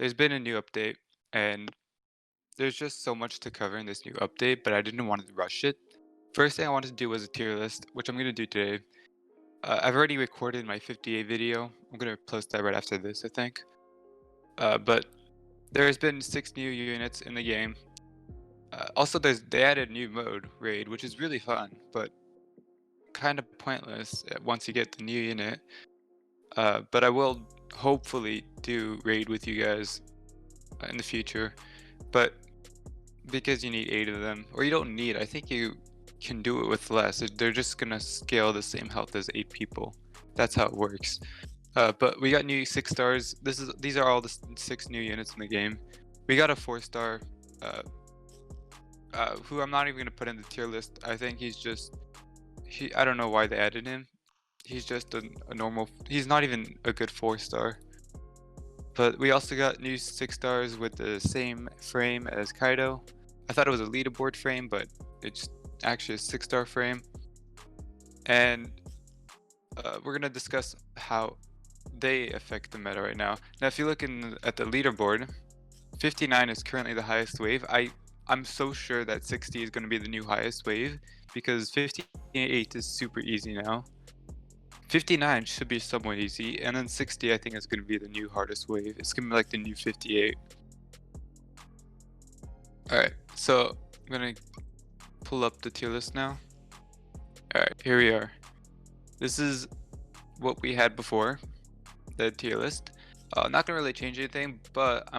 there's been a new update, and there's just so much to cover in this new update, but I didn't want to rush it. First thing I wanted to do was a tier list, which I'm gonna do today. I've already recorded my 58 video. I'm gonna post that right after this, I think. But there's been 6 new units in the game. Also, they added new mode, Raid, which is really fun, but kind of pointless once you get the new unit. But I will hopefully do Raid with you guys in the future. But because you need 8 of them, or you don't need, I think you can do it with less. They're just gonna scale the same health as 8 people. That's how it works. But we got new 6 stars. These are all the 6 new units in the game. We got a 4-star, who I'm not even gonna put in the tier list. I think I don't know why they added him. He's just a normal. He's not even a good 4-star. But we also got new 6 stars with the same frame as Kaido. I thought it was a leaderboard frame, but it's actually a 6-star frame. And we're gonna discuss how they affect the meta right now. Now, if you look at the leaderboard, 59 is currently the highest wave. I'm so sure that 60 is gonna be the new highest wave because 58 is super easy now. 59 should be somewhat easy, and then 60 I think is gonna be the new hardest wave. It's gonna be like the new 58. Alright, so I'm gonna pull up the tier list now. Alright, here we are. This is what we had before, the tier list. Not gonna really change anything, but I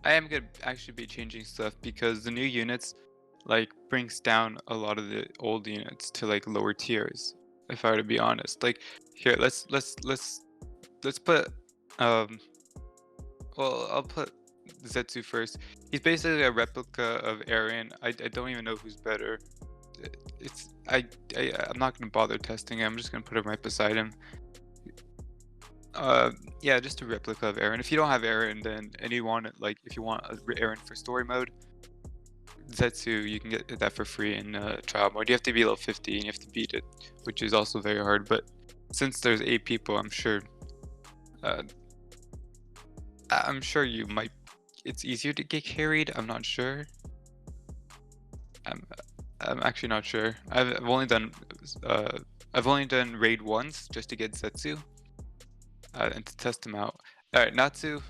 am gonna actually be changing stuff because the new units brings down a lot of the old units to lower tiers. If I were to be honest, here, let's put well, I'll put Zetsu first. He's basically a replica of Eren. I don't even know who's better. I'm not gonna bother testing him. I'm just gonna put him right beside him. Yeah, just a replica of Eren. If you don't have Eren, then if you want Eren for story mode, Zetsu, you can get that for free in trial mode. You have to be level 50 and you have to beat it, which is also very hard. But since there's 8 people, uh, I'm sure it's easier to get carried. I'm not sure. I'm actually not sure. I've only done raid once just to get Zetsu and to test him out. All right, Natsu.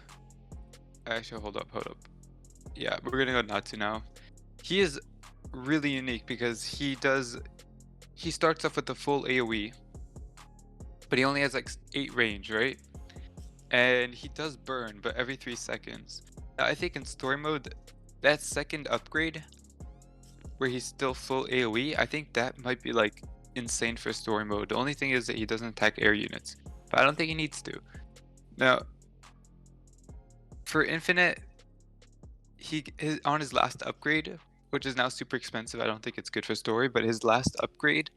Actually, hold up. Yeah, we're gonna go Natsu now. He is really unique because he starts off with the full AoE, but he only has 8 range, right? And he does burn, but every 3 seconds. Now, I think in story mode, that second upgrade, where he's still full AoE, I think that might be insane for story mode. The only thing is that he doesn't attack air units, but I don't think he needs to. Now, for infinite, on his last upgrade, which is now super expensive. I don't think it's good for story, but his last upgrade,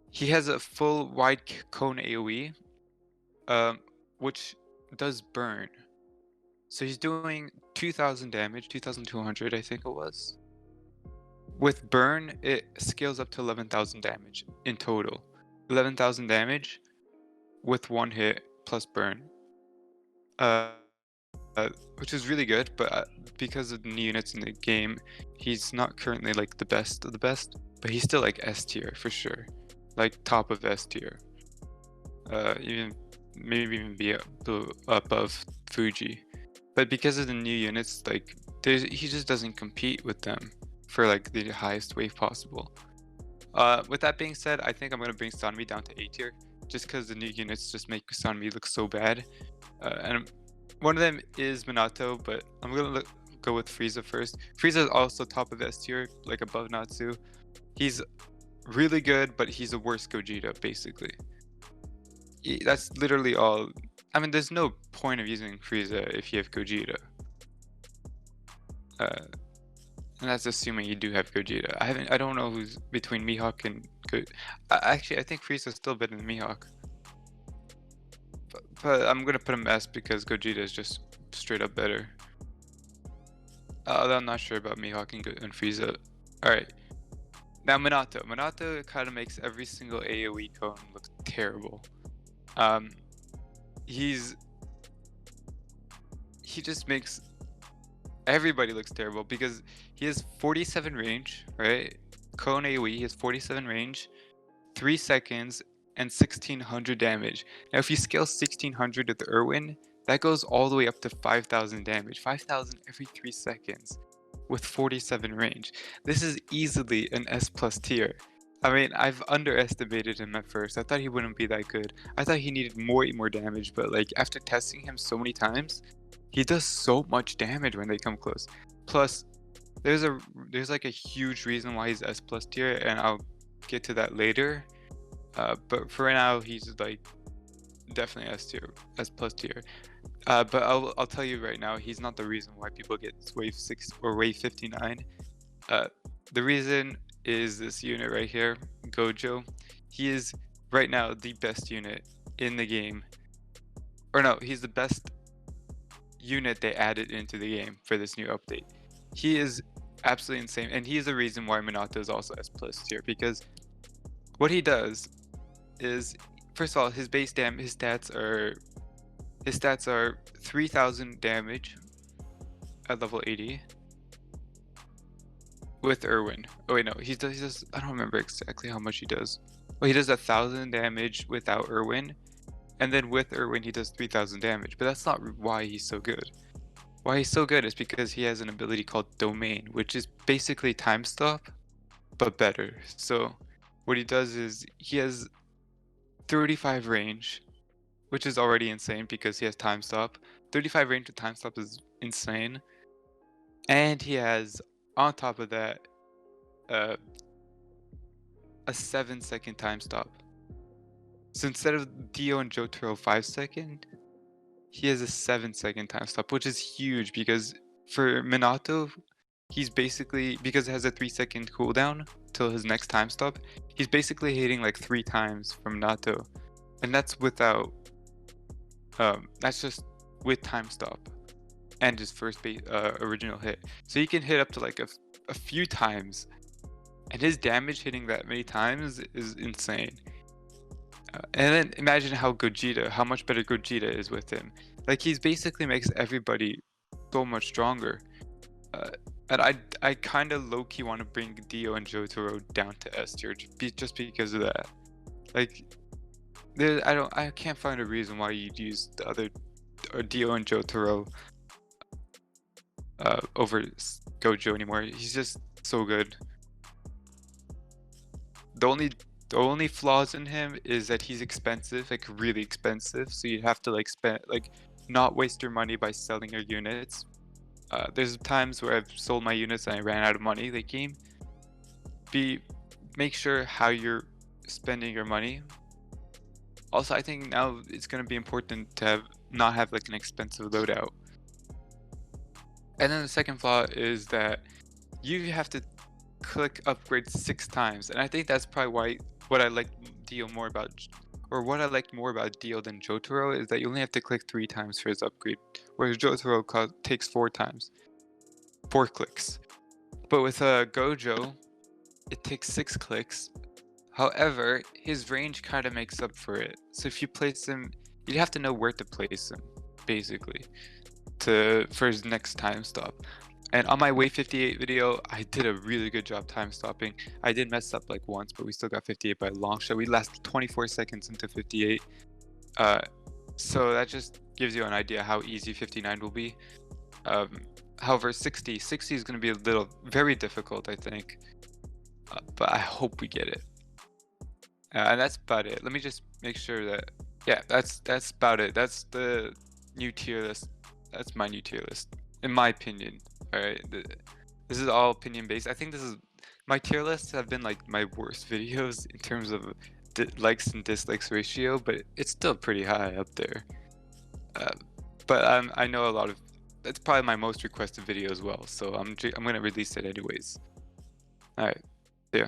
he has a full wide cone AoE, which does burn. So he's doing 2,000 damage, 2,200 I think it was. With burn, it scales up to 11,000 damage in total. 11,000 damage with 1 hit plus burn. Which is really good, but because of the new units in the game, he's not currently the best of the best, but he's still S tier for sure, top of S tier. Maybe even be above Fuji, but because of the new units, he just doesn't compete with them for the highest wave possible. With that being said, I think I'm gonna bring Sanmi down to A tier, just because the new units just make Sanmi look so bad, and one of them is Minato, but I'm gonna go with Frieza first. Frieza is also top of S tier, above Natsu. He's really good, but he's a worse Gogeta, basically. That's literally all. I mean, there's no point of using Frieza if you have Gogeta. And that's assuming you do have Gogeta. I don't know who's between Mihawk and Actually, I think Frieza's still better than Mihawk. But I'm gonna put him S because Gogeta is just straight up better. Although I'm not sure about Mihawk and Frieza. Alright. Now Minato. Minato kind of makes every single AoE cone look terrible. He's he just makes everybody looks terrible because he has 47 range, right? Cone AoE, he has 47 range, 3 seconds, and 1600 damage. Now, if you scale 1600 with Irwin, that goes all the way up to 5000 damage. 5000 every 3 seconds with 47 range. This is easily an S plus tier. I mean, I've underestimated him at first. I thought he wouldn't be that good. I thought he needed way more damage, but like after testing him so many times, he does so much damage when they come close. Plus, there's like a huge reason why he's S plus tier, and I'll get to that later. But for right now, he's like definitely S tier, S plus tier. But I'll tell you right now, he's not the reason why people get wave 6 or wave 59. The reason is this unit right here, Gojo. He is right now the best unit in the game. Or no, he's the best unit they added into the game for this new update. He is absolutely insane, and he is the reason why Minato is also S plus tier, because what he does is, first of all, his base his stats are 3000 damage at level 80 with Irwin. Oh wait, no, he does I don't remember exactly how much he does. Well, he does 1000 damage without Irwin, and then with Irwin he does 3000 damage, but that's not why he's so good. Why he's so good is because he has an ability called Domain, which is basically time stop, but better. So what he does is he has 35 range, which is already insane because he has time stop. 35 range with time stop is insane. And he has, on top of that, a 7-second time stop. So instead of Dio and Jotaro 5-second, he has a 7-second time stop, which is huge because for Minato, he's basically, because it has a 3-second cooldown till his next time stop, he's basically hitting like 3 times from Minato. And that's without, that's just with time stop and his first original hit. So he can hit up to like a few times, and his damage hitting that many times is insane. And then imagine how much better Gogeta is with him. Like, he's basically makes everybody so much stronger. And I kind of low-key want to bring Dio and Jotaro down to S tier just because of that. Like, I can't find a reason why you'd use the other Dio and Jotaro over Gojo anymore. He's just so good. The only flaws in him is that he's expensive, like really expensive. So you have to like not waste your money by selling your units. There's times where I've sold my units and I ran out of money late game. Make sure how you're spending your money. Also, I think now it's gonna be important to not have like an expensive loadout. And then the second flaw is that you have to click upgrade 6 times, and I think that's probably what I like Dio more about, or what I liked more about Dio than Jotaro, is that you only have to click 3 times for his upgrade, whereas Jotaro takes 4 clicks. But with Gojo, it takes 6 clicks. However, his range kind of makes up for it. So if you place him, you'd have to know where to place him, basically, for his next time stop. And on my wave 58 video, I did a really good job time stopping. I did mess up like once, but we still got 58 by a long shot. We lasted 24 seconds into 58. So that just gives you an idea how easy 59 will be. However, 60 is going to be very difficult, I think. But I hope we get it. And that's about it. Let me just make sure that, yeah, that's about it. That's the new tier list. That's my new tier list, in my opinion. All right, this is all opinion based. I think my tier lists have been like my worst videos in terms of likes and dislikes ratio, but it's still pretty high up there. But I know it's probably my most requested video as well, so I'm gonna release it anyways. All right, yeah.